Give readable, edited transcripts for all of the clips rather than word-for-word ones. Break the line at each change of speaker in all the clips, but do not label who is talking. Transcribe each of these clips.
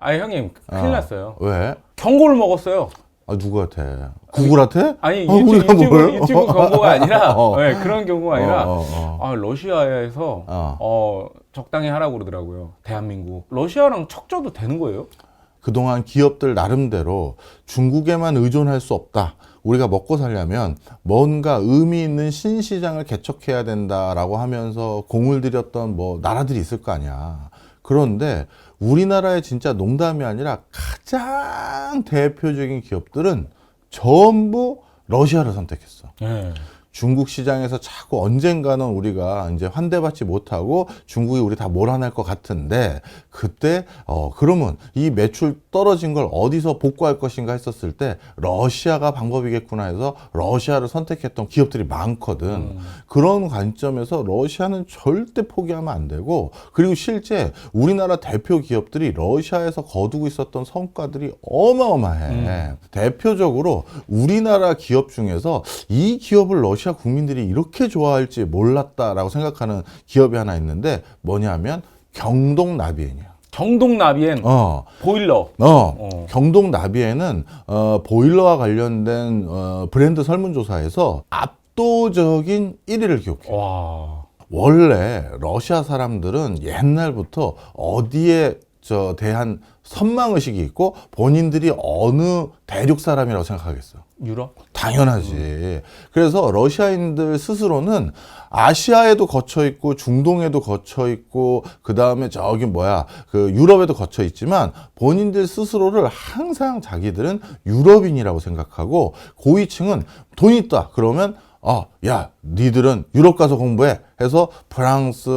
아니 형님 큰일 났어요.
왜?
경고를 먹었어요.
아, 누구한테? 구글한테?
아니
우리가 뭘?
유튜브 경고가 아니라 네, 그런 경고가 아니라
어.
러시아에서 적당히 하라고 그러더라고요. 대한민국. 러시아랑 척져도 되는 거예요?
그동안 기업들 나름대로 중국에만 의존할 수 없다. 우리가 먹고 살려면 뭔가 의미 있는 신시장을 개척해야 된다라고 하면서 공을 들였던 뭐 나라들이 있을 거 아니야. 그런데 우리나라의 진짜 농담이 아니라 가장 대표적인 기업들은 전부 러시아를 선택했어.
네.
중국 시장에서 자꾸 언젠가는 우리가 이제 환대받지 못하고 중국이 우리 다 몰아낼 것 같은데 그때 그러면 이 매출 떨어진 걸 어디서 복구할 것인가 했었을 때 러시아가 방법이겠구나 해서 러시아를 선택했던 기업들이 많거든. 그런 관점에서 러시아는 절대 포기하면 안 되고 그리고 실제 우리나라 대표 기업들이 러시아에서 거두고 있었던 성과들이 어마어마해. 대표적으로 우리나라 기업 중에서 이 기업을 러시아 국민들이 이렇게 좋아할지 몰랐다라고 생각하는 기업이 하나 있는데 뭐냐면 경동나비엔이야.
경동나비엔 보일러.
경동나비엔은 보일러와 관련된 브랜드 설문조사에서 압도적인 1위를 기록해.
와.
원래 러시아 사람들은 옛날부터 어디에 대한 선망의식이 있고 본인들이 어느 대륙 사람이라고 생각하겠어.
유럽?
당연하지. 그래서 러시아인들 스스로는 아시아에도 거쳐 있고 중동에도 거쳐 있고 그 다음에 그 유럽에도 거쳐 있지만 본인들 스스로를 항상 자기들은 유럽인이라고 생각하고 고위층은 돈 있다 그러면 야, 니들은 유럽 가서 공부해 해서 프랑스,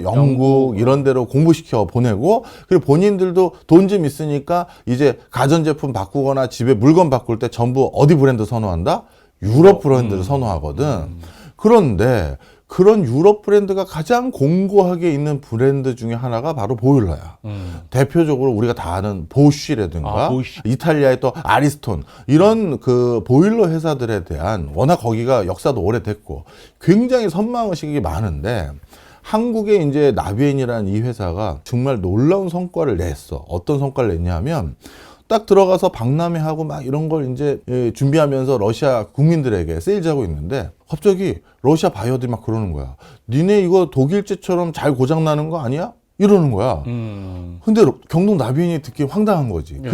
영국 이런 데로 공부시켜 보내고 그리고 본인들도 돈 좀 있으니까 이제 가전제품 바꾸거나 집에 물건 바꿀 때 전부 어디 브랜드 선호한다? 유럽 브랜드를 선호하거든. 그런데 그런 유럽 브랜드가 가장 공고하게 있는 브랜드 중에 하나가 바로 보일러야. 대표적으로 우리가 다 아는 보쉬라든가
보쉬.
이탈리아의 또 아리스톤 이런 그 보일러 회사들에 대한 워낙 거기가 역사도 오래됐고 굉장히 선망의식이 많은데 한국에 이제 나비엔이라는 이 회사가 정말 놀라운 성과를 냈어. 어떤 성과를 냈냐면 딱 들어가서 박람회하고 막 이런 걸 이제 준비하면서 러시아 국민들에게 세일즈하고 있는데 갑자기 러시아 바이어들이 막 그러는 거야. 니네 이거 독일제처럼 잘 고장나는 거 아니야? 이러는 거야. 근데 경동 나비엔이 듣기 황당한 거지.
예.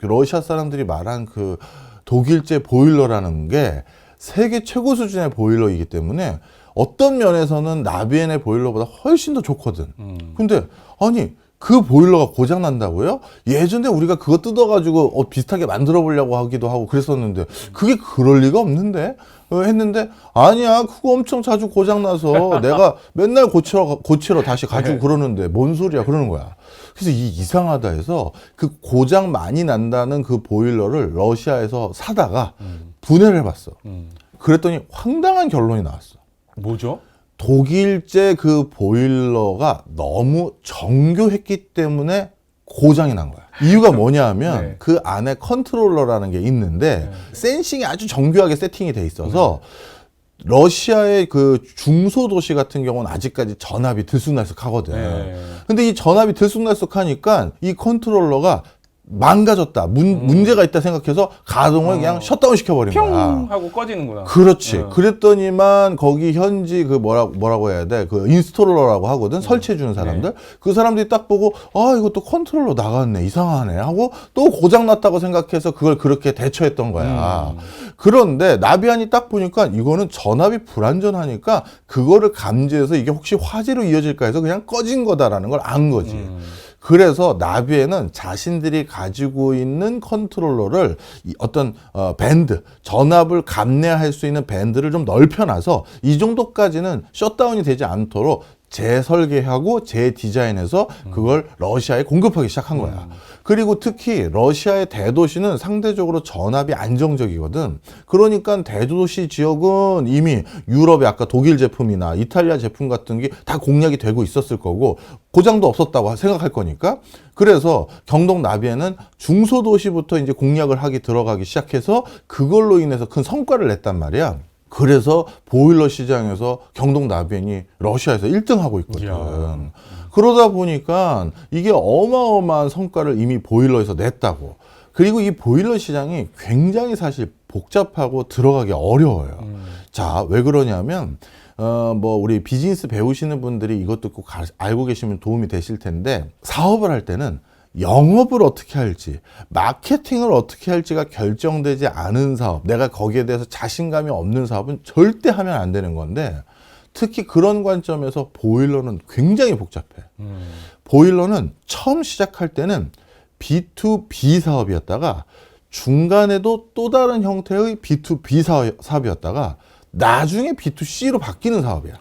러시아 사람들이 말한 그 독일제 보일러라는 게 세계 최고 수준의 보일러이기 때문에 어떤 면에서는 나비엔의 보일러보다 훨씬 더 좋거든. 근데 아니 그 보일러가 고장 난다고요? 예전에 우리가 그거 뜯어가지고 비슷하게 만들어 보려고 하기도 하고 그랬었는데 그게 그럴 리가 없는데 했는데 아니야 그거 엄청 자주 고장 나서 내가 맨날 고치러 다시 가지고 그러는데 뭔 소리야 그러는 거야. 그래서 이상하다 해서 그 고장 많이 난다는 그 보일러를 러시아에서 사다가 분해를 해봤어. 그랬더니 황당한 결론이 나왔어.
뭐죠?
독일제 그 보일러가 너무 정교했기 때문에 고장이 난 거야. 이유가 뭐냐 하면
네.
그 안에 컨트롤러라는 게 있는데 센싱이 아주 정교하게 세팅이 돼 있어서 러시아의 그 중소도시 같은 경우는 아직까지 전압이 들쑥날쑥하거든. 근데 이 전압이 들쑥날쑥하니까 이 컨트롤러가 망가졌다. 문제가 있다 생각해서 가동을 그냥 셧다운 시켜버린
평
거야.
하고 꺼지는구나.
그렇지. 그랬더니만 거기 현지 그 뭐라고 해야 돼? 그 인스톨러라고 하거든. 설치해주는 사람들. 그 사람들이 딱 보고 이것도 컨트롤러 나갔네. 이상하네. 하고 또 고장났다고 생각해서 그걸 그렇게 대처했던 거야. 그런데 나비안이 딱 보니까 이거는 전압이 불안전하니까 그거를 감지해서 이게 혹시 화재로 이어질까 해서 그냥 꺼진 거다라는 걸 안 거지. 그래서 나비엔은 자신들이 가지고 있는 컨트롤러를 어떤 밴드, 전압을 감내할 수 있는 밴드를 좀 넓혀놔서 이 정도까지는 셧다운이 되지 않도록 재설계하고 재디자인해서 그걸 러시아에 공급하기 시작한 거야. 그리고 특히 러시아의 대도시는 상대적으로 전압이 안정적이거든. 그러니까 대도시 지역은 이미 유럽의 아까 독일 제품이나 이탈리아 제품 같은 게 다 공략이 되고 있었을 거고 고장도 없었다고 생각할 거니까. 그래서 경동 나비엔은 중소도시부터 이제 공략을 들어가기 시작해서 그걸로 인해서 큰 성과를 냈단 말이야. 그래서 보일러 시장에서 경동 나비엔이 러시아에서 1등하고 있거든.
이야.
그러다 보니까 이게 어마어마한 성과를 이미 보일러에서 냈다고. 그리고 이 보일러 시장이 굉장히 사실 복잡하고 들어가기 어려워요. 자, 왜 그러냐면 뭐 우리 비즈니스 배우시는 분들이 이것도 꼭 알고 계시면 도움이 되실 텐데, 사업을 할 때는 영업을 어떻게 할지, 마케팅을 어떻게 할지가 결정되지 않은 사업, 내가 거기에 대해서 자신감이 없는 사업은 절대 하면 안 되는 건데, 특히 그런 관점에서 보일러는 굉장히 복잡해. 보일러는 처음 시작할 때는 B2B 사업이었다가 중간에도 또 다른 형태의 B2B 사업이었다가 나중에 B2C로 바뀌는 사업이야.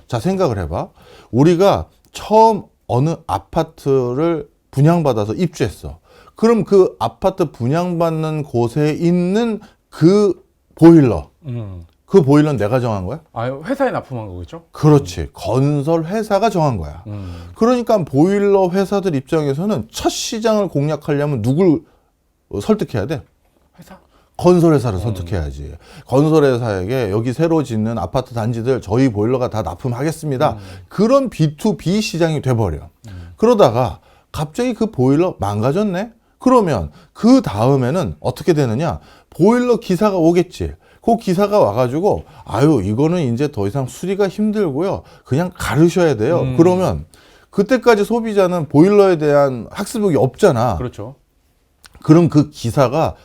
자, 생각을 해봐. 우리가 처음 어느 아파트를 분양받아서 입주했어. 그럼 그 아파트 분양받는 곳에 있는 그 보일러, 그 보일러는 내가 정한 거야?
아, 회사에 납품한 거겠죠?
그렇지. 건설 회사가 정한 거야. 그러니까 보일러 회사들 입장에서는 첫 시장을 공략하려면 누굴 설득해야 돼?
회사?
건설회사를 선택해야지. 건설회사에게 여기 새로 짓는 아파트 단지들 저희 보일러가 다 납품하겠습니다. 그런 B2B 시장이 돼버려. 그러다가 갑자기 그 보일러 망가졌네? 그러면 그 다음에는 어떻게 되느냐? 보일러 기사가 오겠지. 그 기사가 와가지고 아유, 이거는 이제 더 이상 수리가 힘들고요, 그냥 가르셔야 돼요. 그러면 그때까지 소비자는 보일러에 대한 학습이 없잖아.
그렇죠.
그럼 그 기사가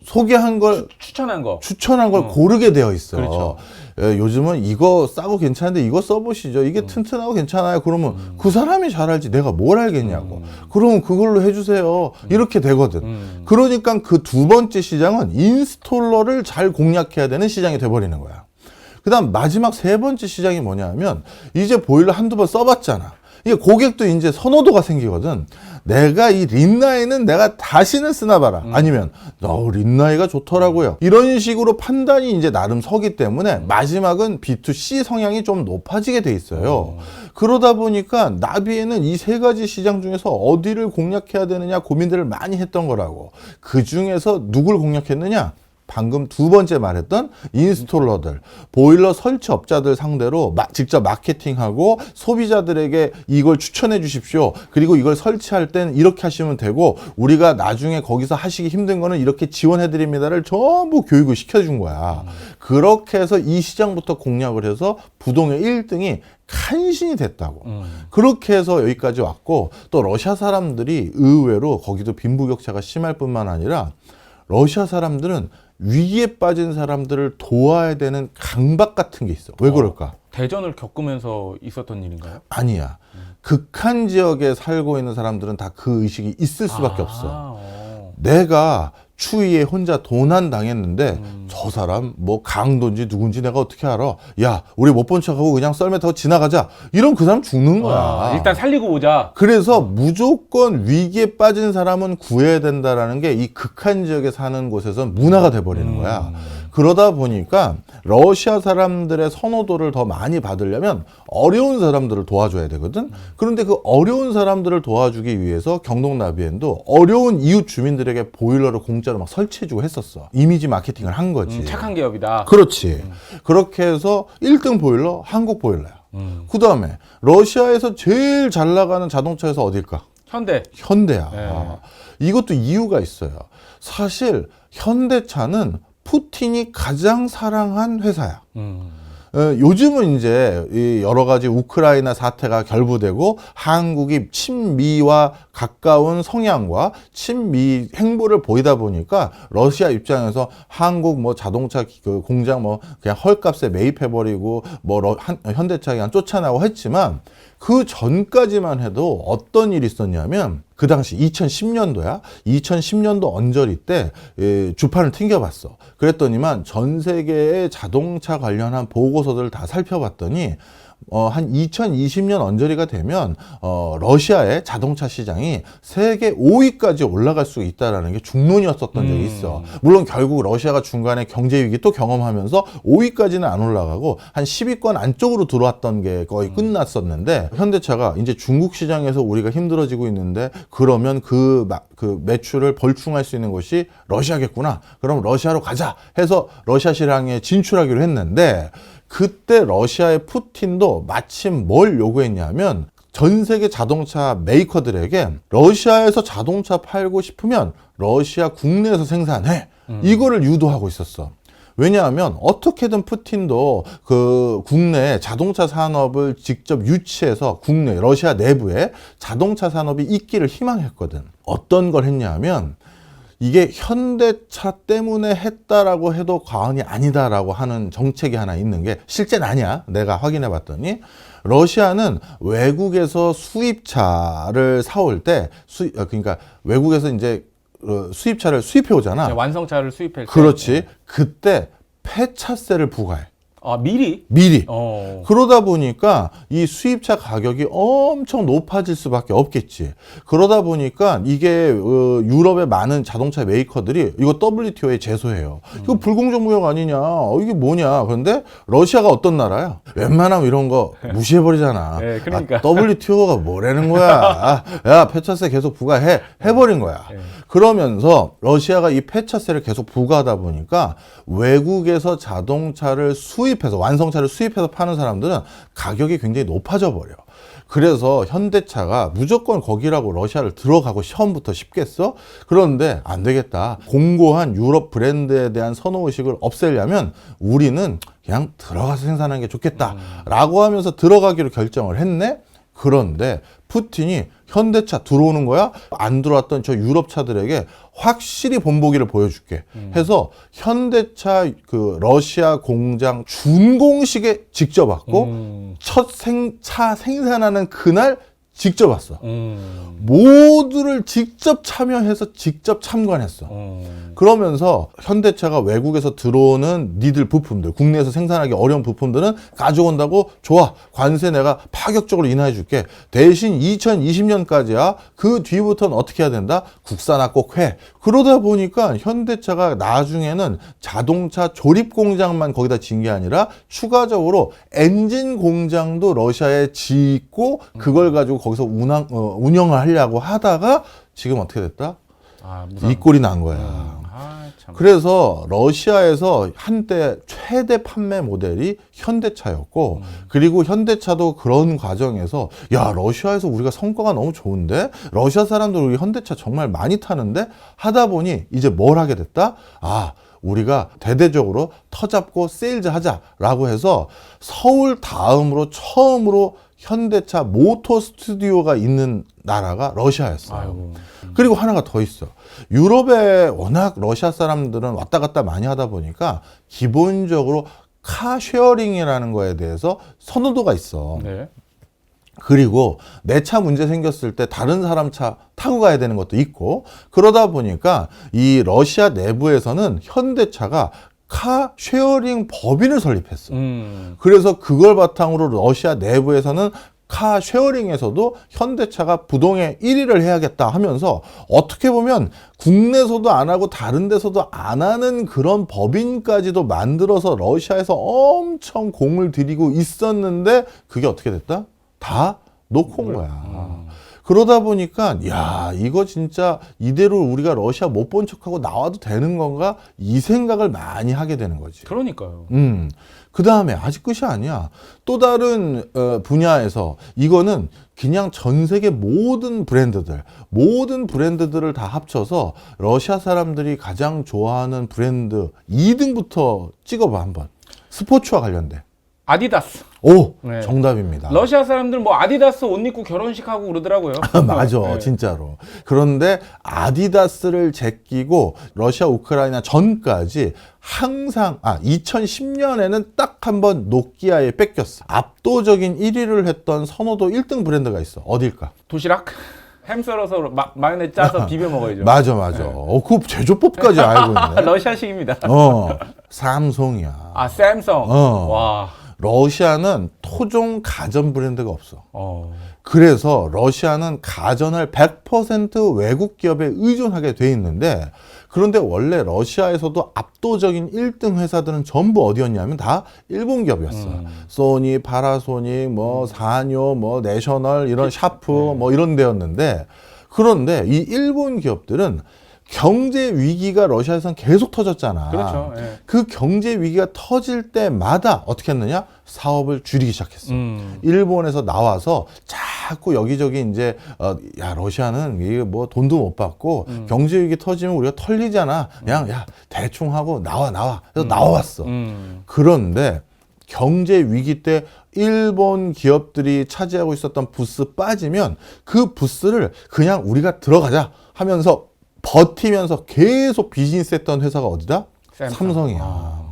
소개한 걸
추천한
걸 고르게 되어 있어요.
그렇죠.
예, 요즘은 이거 싸고 괜찮은데 이거 써보시죠. 이게 튼튼하고 괜찮아요. 그러면 그 사람이 잘 알지 내가 뭘 알겠냐고. 그러면 그걸로 해주세요. 이렇게 되거든. 그러니까 그 두 번째 시장은 인스톨러를 잘 공략해야 되는 시장이 돼버리는 거야. 그 다음 마지막 세 번째 시장이 뭐냐면, 이제 보일러 한두 번 써봤잖아. 이게 고객도 이제 선호도가 생기거든. 내가 이 린나이는 내가 다시는 쓰나 봐라. 아니면 린나이가 좋더라고요. 이런 식으로 판단이 이제 나름 서기 때문에 마지막은 B2C 성향이 좀 높아지게 돼 있어요. 그러다 보니까 나비에는 이 세 가지 시장 중에서 어디를 공략해야 되느냐 고민들을 많이 했던 거라고. 그 중에서 누굴 공략했느냐? 방금 두 번째 말했던 인스톨러들, 보일러 설치업자들 상대로 직접 마케팅하고 소비자들에게 이걸 추천해 주십시오. 그리고 이걸 설치할 땐 이렇게 하시면 되고, 우리가 나중에 거기서 하시기 힘든 거는 이렇게 지원해 드립니다를 전부 교육을 시켜준 거야. 그렇게 해서 이 시장부터 공략을 해서 부동의 1등이 간신히 됐다고. 그렇게 해서 여기까지 왔고, 또 러시아 사람들이 의외로 거기도 빈부격차가 심할 뿐만 아니라 러시아 사람들은 위기에 빠진 사람들을 도와야 되는 강박 같은 게 있어. 왜 그럴까?
대전을 겪으면서 있었던 일인가요?
아니야. 극한 지역에 살고 있는 사람들은 다 그 의식이 있을 수밖에 없어. 내가 추위에 혼자 도난 당했는데 저 사람 뭐 강도인지 누군지 내가 어떻게 알아? 야, 우리 못 본 척하고 그냥 썰매 타고 지나가자. 이러면 그 사람 죽는 거야.
일단 살리고 보자.
그래서 무조건 위기에 빠진 사람은 구해야 된다라는 게 이 극한 지역에 사는 곳에선 문화가 돼버리는 거야. 그러다 보니까 러시아 사람들의 선호도를 더 많이 받으려면 어려운 사람들을 도와줘야 되거든. 그런데 그 어려운 사람들을 도와주기 위해서 경동나비엔도 어려운 이웃 주민들에게 보일러를 공짜로 막 설치해주고 했었어. 이미지 마케팅을 한 거지.
착한 기업이다.
그렇지. 그렇게 해서 1등 보일러 한국 보일러야. 그 다음에 러시아에서 제일 잘 나가는 자동차 회사 어딜까? 현대야.
네.
이것도 이유가 있어요. 사실 현대차는 푸틴이 가장 사랑한 회사야. 요즘은 이제 이 여러 가지 우크라이나 사태가 결부되고 한국이 친미와 가까운 성향과 친미 행보를 보이다 보니까 러시아 입장에서 한국 뭐 자동차 그 공장 뭐 그냥 헐값에 매입해버리고 뭐 현대차 그냥 쫓아나고 했지만, 그 전까지만 해도 어떤 일이 있었냐면, 그 당시 2010년도야. 2010년도 언저리 때 주판을 튕겨봤어. 그랬더니만 전 세계의 자동차 관련한 보고서들을 다 살펴봤더니 한 2020년 언저리가 되면 러시아의 자동차 시장이 세계 5위까지 올라갈 수 있다라는 게 중론이었었던 적이 있어. 물론 결국 러시아가 중간에 경제 위기 또 경험하면서 5위까지는 안 올라가고 한 10위권 안쪽으로 들어왔던 게 거의 끝났었는데, 현대차가 이제 중국 시장에서 우리가 힘들어지고 있는데 그러면 그 매출을 벌충할 수 있는 곳이 러시아겠구나. 그럼 러시아로 가자 해서 러시아 시장에 진출하기로 했는데, 그때 러시아의 푸틴도 마침 뭘 요구했냐면 전 세계 자동차 메이커들에게 러시아에서 자동차 팔고 싶으면 러시아 국내에서 생산해. 이거를 유도하고 있었어. 왜냐하면 어떻게든 푸틴도 그 국내 자동차 산업을 직접 유치해서 국내 러시아 내부에 자동차 산업이 있기를 희망했거든. 어떤 걸 했냐면 이게 현대차 때문에 했다라고 해도 과언이 아니다라고 하는 정책이 하나 있는 게 실제는 아니야. 내가 확인해 봤더니 러시아는 외국에서 수입차를 사올 때 그러니까 외국에서 이제 수입차를 수입해 오잖아.
완성차를 수입할 때.
그렇지. 그때 폐차세를 부과해.
아, 미리?
미리. 그러다 보니까 이 수입차 가격이 엄청 높아질 수밖에 없겠지. 그러다 보니까 이게 유럽의 많은 자동차 메이커들이 이거 WTO에 제소해요. 이거 불공정 무역 아니냐. 이게 뭐냐. 그런데 러시아가 어떤 나라야? 웬만하면 이런 거 무시해버리잖아.
네, 그러니까.
WTO가 뭐라는 거야. 야, 폐차세 계속 부과해. 해버린 거야.
네.
그러면서 러시아가 이 폐차세를 계속 부과하다 보니까 외국에서 자동차를 수입해서 완성차를 수입해서 파는 사람들은 가격이 굉장히 높아져 버려. 그래서 현대차가 무조건 거기라고 러시아를 들어가고 처음부터 싶겠어? 그런데 안 되겠다. 공고한 유럽 브랜드에 대한 선호의식을 없애려면 우리는 그냥 들어가서 생산하는 게 좋겠다라고 하면서 들어가기로 결정을 했네. 그런데 푸틴이 현대차 들어오는 거야? 안 들어왔던 저 유럽 차들에게 확실히 본보기를 보여줄게 해서 현대차 그 러시아 공장 준공식에 직접 왔고 첫 차 생산하는 그날 직접 왔어. 모두를 직접 참여해서 직접 참관했어. 그러면서 현대차가 외국에서 들어오는 니들 부품들, 국내에서 생산하기 어려운 부품들은 가져온다고 좋아. 관세 내가 파격적으로 인하해 줄게. 대신 2020년까지야. 그 뒤부터는 어떻게 해야 된다? 국산화 꼭 해. 그러다 보니까 현대차가 나중에는 자동차 조립 공장만 거기다 진 게 아니라 추가적으로 엔진 공장도 러시아에 짓고 그걸 가지고 거기서 운영을 하려고 하다가 지금 어떻게 됐다? 이 꼴이 난 거야.
참.
그래서 러시아에서 한때 최대 판매 모델이 현대차였고 그리고 현대차도 그런 과정에서 야, 러시아에서 우리가 성과가 너무 좋은데 러시아 사람들 우리 현대차 정말 많이 타는데 하다 보니 이제 뭘 하게 됐다? 우리가 대대적으로 터잡고 세일즈 하자라고 해서 서울 다음으로 처음으로 현대차 모터 스튜디오가 있는 나라가 러시아였어요. 그리고 하나가 더 있어. 유럽에 워낙 러시아 사람들은 왔다 갔다 많이 하다 보니까 기본적으로 카 쉐어링이라는 거에 대해서 선호도가 있어.
네.
그리고 내 차 문제 생겼을 때 다른 사람 차 타고 가야 되는 것도 있고 그러다 보니까 이 러시아 내부에서는 현대차가 카 쉐어링 법인을 설립했어. 그래서 그걸 바탕으로 러시아 내부에서는 카 쉐어링에서도 현대차가 부동의 1위를 해야겠다 하면서 어떻게 보면 국내에서도 안 하고 다른 데서도 안 하는 그런 법인까지도 만들어서 러시아에서 엄청 공을 들이고 있었는데 그게 어떻게 됐다? 다 놓고 온 거야. 그러다 보니까 야, 이거 진짜 이대로 우리가 러시아 못 본 척하고 나와도 되는 건가? 이 생각을 많이 하게 되는 거지.
그러니까요.
그 다음에 아직 끝이 아니야. 또 다른 분야에서 이거는 그냥 전 세계 모든 브랜드들을 다 합쳐서 러시아 사람들이 가장 좋아하는 브랜드 2등부터 찍어봐 한번. 스포츠와 관련돼.
아디다스.
오,
네.
정답입니다.
러시아 사람들 뭐 아디다스 옷 입고 결혼식 하고 그러더라고요.
맞아,
네.
진짜로. 그런데 아디다스를 제끼고 러시아 우크라이나 전까지 항상 2010년에는 딱 한 번 노키아에 뺏겼어. 압도적인 1위를 했던 선호도 1등 브랜드가 있어. 어딜까?
도시락? 햄 썰어서 마요네즈 짜서 비벼 먹어야죠.
맞아. 그 제조법까지 알고 있네.
러시아식입니다.
삼성이야.
샘성. 와.
러시아는 토종 가전 브랜드가 없어. 그래서 러시아는 가전을 100% 외국 기업에 의존하게 돼 있는데 그런데 원래 러시아에서도 압도적인 1등 회사들은 전부 어디였냐면 다 일본 기업이었어. 소니, 파나소닉, 사뇨, 내셔널 이런 샤프 이런 데였는데 그런데 이 일본 기업들은 경제 위기가 러시아에서는 계속 터졌잖아.
그렇죠. 예.
그 경제 위기가 터질 때마다 어떻게 했느냐? 사업을 줄이기 시작했어. 일본에서 나와서 자꾸 여기저기 이제 야 러시아는 이게 뭐 돈도 못 받고 경제 위기 터지면 우리가 털리잖아. 그냥 야 대충 하고 나와. 그래서 나왔어. 그런데 경제 위기 때 일본 기업들이 차지하고 있었던 부스 빠지면 그 부스를 그냥 우리가 들어가자 하면서 버티면서 계속 비즈니스 했던 회사가 어디다? 삼성이야.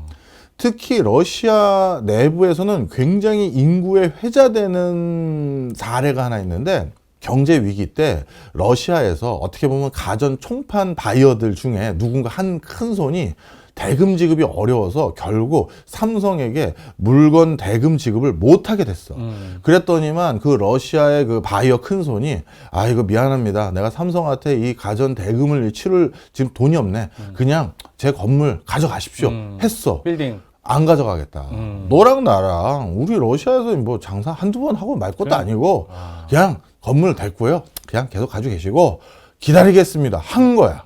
특히 러시아 내부에서는 굉장히 인구에 회자되는 사례가 하나 있는데 경제 위기 때 러시아에서 어떻게 보면 가전 총판 바이어들 중에 누군가 한 큰 손이 대금 지급이 어려워서 결국 삼성에게 물건 대금 지급을 못하게 됐어. 그랬더니만 그 러시아의 그 바이어 큰 손이 아 이거 미안합니다. 내가 삼성한테 이 가전 대금을 치를 지금 돈이 없네. 그냥 제 건물 가져가십시오. 했어.
빌딩.
안 가져가겠다. 너랑 나랑 우리 러시아에서 뭐 장사 한두 번 하고 말 것도 아니고 그냥 건물 됐고요. 그냥 계속 가지고 계시고 기다리겠습니다. 한 거야.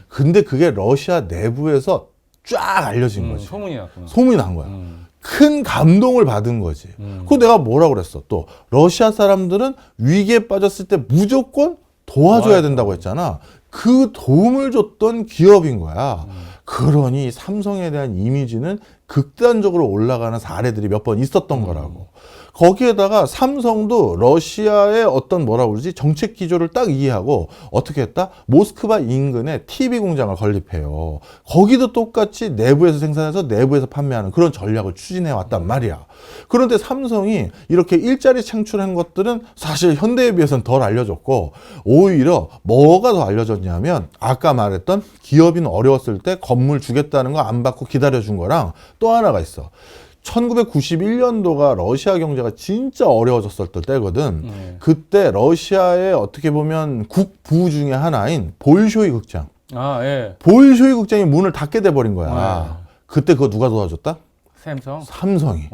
근데 그게 러시아 내부에서 쫙 알려진 거지.
소문이 났구나.
소문이 난 거야. 큰 감동을 받은 거지. 그거 내가 뭐라 그랬어? 또 러시아 사람들은 위기에 빠졌을 때 무조건 도와줘야 된다고 했잖아. 그 도움을 줬던 기업인 거야. 그러니 삼성에 대한 이미지는 극단적으로 올라가는 사례들이 몇 번 있었던 거라고. 거기에다가 삼성도 러시아의 어떤 뭐라 그러지 정책 기조를 딱 이해하고 어떻게 했다? 모스크바 인근에 TV 공장을 건립해요. 거기도 똑같이 내부에서 생산해서 내부에서 판매하는 그런 전략을 추진해 왔단 말이야. 그런데 삼성이 이렇게 일자리 창출한 것들은 사실 현대에 비해서는 덜 알려졌고 오히려 뭐가 더 알려졌냐면 아까 말했던 기업인 어려웠을 때 건물 주겠다는 거 안 받고 기다려준 거랑 또 하나가 있어. 1991년도가 러시아 경제가 진짜 어려워졌을 때거든. 그때 러시아의 어떻게 보면 국부 중에 하나인 볼쇼이 극장.
아, 예.
볼쇼이 극장이 문을 닫게 돼버린 거야. 그때 그거 누가 도와줬다? 삼성이.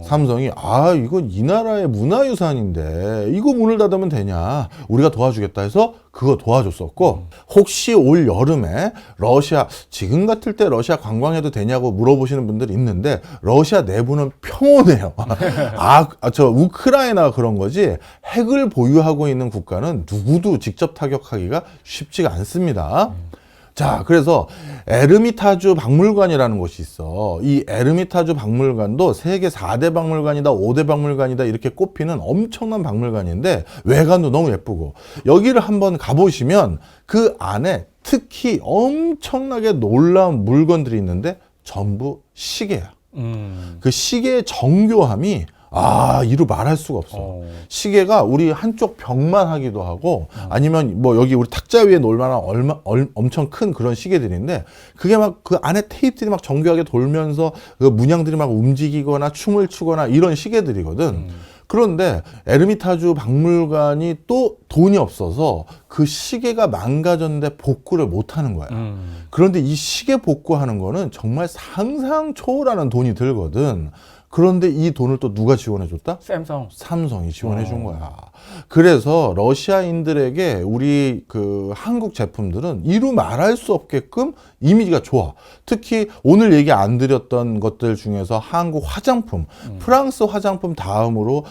삼성이 아 이거 이 나라의 문화유산인데 이거 문을 닫으면 되냐 우리가 도와주겠다 해서 그거 도와줬었고 혹시 올 여름에 러시아 지금 같을 때 러시아 관광해도 되냐고 물어보시는 분들이 있는데 러시아 내부는 평온해요. 저 우크라이나가 그런 거지 핵을 보유하고 있는 국가는 누구도 직접 타격하기가 쉽지가 않습니다. 자, 그래서 에르미타주 박물관이라는 곳이 있어. 이 에르미타주 박물관도 세계 4대 박물관이다, 5대 박물관이다 이렇게 꼽히는 엄청난 박물관인데 외관도 너무 예쁘고 여기를 한번 가보시면 그 안에 특히 엄청나게 놀라운 물건들이 있는데 전부 시계야. 그 시계의 정교함이 이루 말할 수가 없어. 시계가 우리 한쪽 벽만 하기도 하고 아니면 뭐 여기 우리 탁자 위에 놓을 만한 엄청 큰 그런 시계들인데 그게 막 그 안에 테이프들이 막 정교하게 돌면서 그 문양들이 막 움직이거나 춤을 추거나 이런 시계들이거든. 그런데 에르미타주 박물관이 또 돈이 없어서 그 시계가 망가졌는데 복구를 못 하는 거야. 그런데 이 시계 복구하는 거는 정말 상상 초월하는 돈이 들거든. 그런데 이 돈을 또 누가 지원해 줬다? 삼성이 지원해 준 거야. 그래서 러시아인들에게 우리 그 한국 제품들은 이루 말할 수 없게끔 이미지가 좋아. 특히 오늘 얘기 안 드렸던 것들 중에서 한국 화장품, 프랑스 화장품 다음으로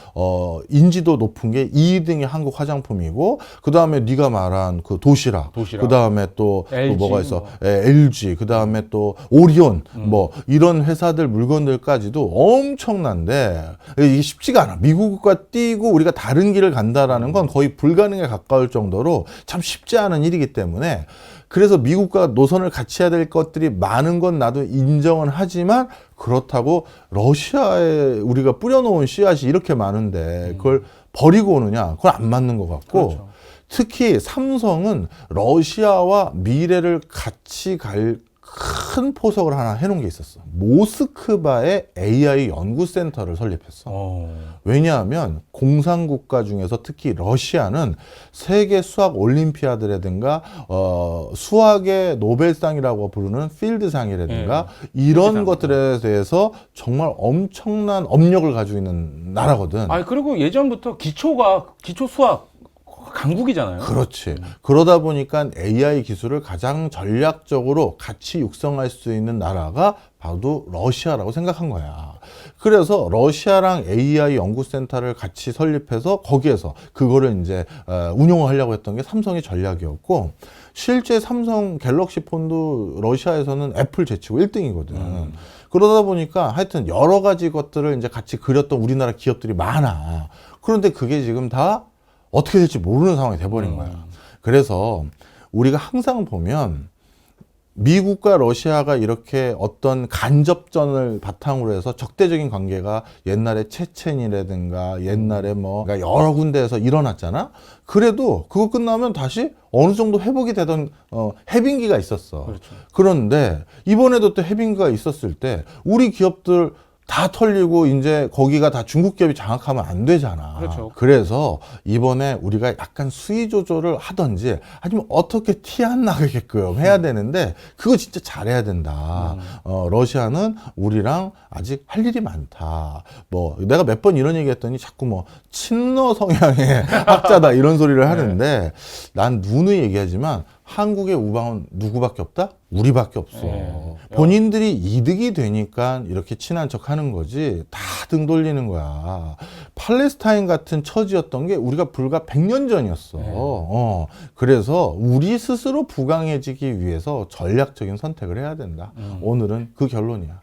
인지도 높은 게 2등이 한국 화장품이고 그 다음에 네가 말한 그 도시락. 그 다음에 또
LG,
뭐가 있어? LG. 그 다음에 또 오리온. 뭐 이런 회사들 물건들까지도 엄청난데 이게 쉽지가 않아. 미국과 뛰고 우리가 다른 길을 간다라는 건 거의 불가능에 가까울 정도로 참 쉽지 않은 일이기 때문에 그래서 미국과 노선을 같이 해야 될 것들이 많은 건 나도 인정은 하지만 그렇다고 러시아에 우리가 뿌려놓은 씨앗이 이렇게 많은데 그걸 버리고 오느냐? 그건 안 맞는 것 같고
그렇죠.
특히 삼성은 러시아와 미래를 같이 갈 큰 포석을 하나 해놓은 게 있었어. 모스크바에 AI 연구센터를 설립했어. 왜냐하면 공산국가 중에서 특히 러시아는 세계 수학 올림피아드라든가 수학의 노벨상이라고 부르는 필드상이라든가 이런 것들에 대해서 정말 엄청난 업력을 가지고 있는 나라거든.
그리고 예전부터 기초 수학 강국이잖아요.
그렇지. 그러다 보니까 AI 기술을 가장 전략적으로 같이 육성할 수 있는 나라가 바로 러시아라고 생각한 거야. 그래서 러시아랑 AI 연구센터를 같이 설립해서 거기에서 그거를 이제 운용을 하려고 했던 게 삼성의 전략이었고, 실제 삼성 갤럭시 폰도 러시아에서는 애플 제치고 1등이거든. 그러다 보니까 하여튼 여러 가지 것들을 이제 같이 그렸던 우리나라 기업들이 많아. 그런데 그게 지금 다 어떻게 될지 모르는 상황이 돼버린 거야. 그래서 우리가 항상 보면 미국과 러시아가 이렇게 어떤 간접전을 바탕으로 해서 적대적인 관계가 옛날에 체첸이라든가 옛날에 뭐 그러니까 여러 군데에서 일어났잖아. 그래도 그거 끝나면 다시 어느 정도 회복이 되던 해빙기가 있었어.
그렇죠.
그런데 이번에도 또 해빙기가 있었을 때 우리 기업들 다 털리고 이제 거기가 다 중국 기업이 장악하면 안 되잖아.
그렇죠.
그래서 이번에 우리가 약간 수위 조절을 하든지 아니면 어떻게 티 안 나게끔 해야 되는데 그거 진짜 잘해야 된다. 러시아는 우리랑 아직 할 일이 많다. 뭐 내가 몇 번 이런 얘기 했더니 자꾸 뭐 친러 성향의 학자다 이런 소리를 하는데 난 누누이 얘기하지만 한국의 우방은 누구밖에 없다? 우리밖에 없어.
네.
본인들이 이득이 되니까 이렇게 친한 척 하는 거지 다 등 돌리는 거야. 팔레스타인 같은 처지였던 게 우리가 불과 100년 전이었어. 그래서 우리 스스로 부강해지기 위해서 전략적인 선택을 해야 된다. 오늘은 그 결론이야.